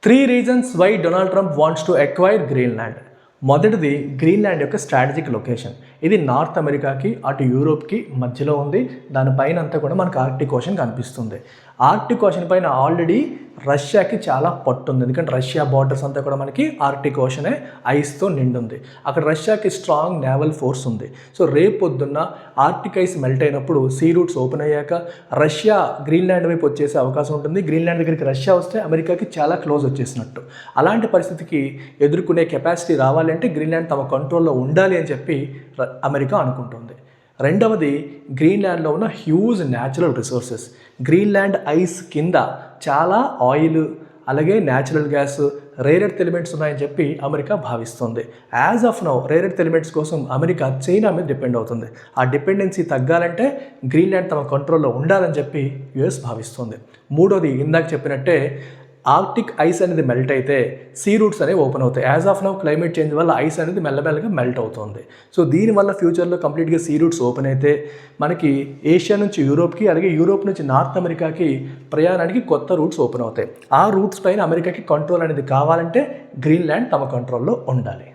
3 reasons why Donald Trump wants to acquire Greenland. మొదటిది Greenland యొక్క strategic location. ఇది north అమెరికాకి అటు యూరోప్కి మధ్యలో ఉంది. దానిపైన అంతా కూడా మనకు ఆర్క్టిక్ ఓషన్ కనిపిస్తుంది. ఆర్క్టిక్ ఓషన్ పైన ఆల్రెడీ రష్యాకి చాలా పట్టు ఉంది. ఎందుకంటే రష్యా బార్డర్స్ అంతా కూడా మనకి ఆర్క్టిక్ ఓషనే ఐస్తో నిండుంది. అక్కడ రష్యాకి స్ట్రాంగ్ నేవల్ ఫోర్స్ ఉంది. సో రేపు పొద్దున్న ఆర్క్టిక్ ఐస్ మెల్ట్ అయినప్పుడు సీ రూట్స్ ఓపెన్ అయ్యాక రష్యా గ్రీన్లాండ్ వైపు వచ్చేసే అవకాశం ఉంటుంది. గ్రీన్లాండ్ దగ్గరికి రష్యా వస్తే అమెరికాకి చాలా క్లోజ్ వచ్చేసినట్టు. అలాంటి పరిస్థితికి ఎదుర్కొనే కెపాసిటీ రావాలి అంటే గ్రీన్లాండ్ తమ కంట్రోల్లో ఉండాలి అని చెప్పి అమెరికా అనుకుంటుంది. రెండవది, గ్రీన్లాండ్లో ఉన్న huge natural resources. Greenland ice కింద చాలా ఆయిల్, అలాగే natural gas, rare earth elements ఉన్నాయని చెప్పి అమెరికా భావిస్తుంది. As of now rare earth elements కోసం అమెరికా చైనా మీద డిపెండ్ అవుతుంది. ఆ డిపెండెన్సీ తగ్గాలంటే గ్రీన్లాండ్ తమ కంట్రోల్లో ఉండాలని చెప్పి యుఎస్ భావిస్తుంది. మూడోది, ఇందాక చెప్పినట్టే ఆర్క్టిక్ ఐస్ అనేది మెల్ట్ అయితే సీ రూట్స్ అనేవి ఓపెన్ అవుతాయి. As of now climate change వల్ల ఐస్ అనేది మెల్లమెల్లగా మెల్ట్ అవుతుంది. సో దీనివల్ల ఫ్యూచర్లో కంప్లీట్గా సీ రూట్స్ ఓపెన్ అయితే మనకి ఏషియా నుంచి యూరోప్కి, అలాగే యూరోప్ నుంచి నార్త్ అమెరికాకి ప్రయాణానికి కొత్త రూట్స్ ఓపెన్ అవుతాయి. ఆ రూట్స్ పైన అమెరికాకి కంట్రోల్ అనేది కావాలంటే గ్రీన్లాండ్ తమ కంట్రోల్లో ఉండాలి.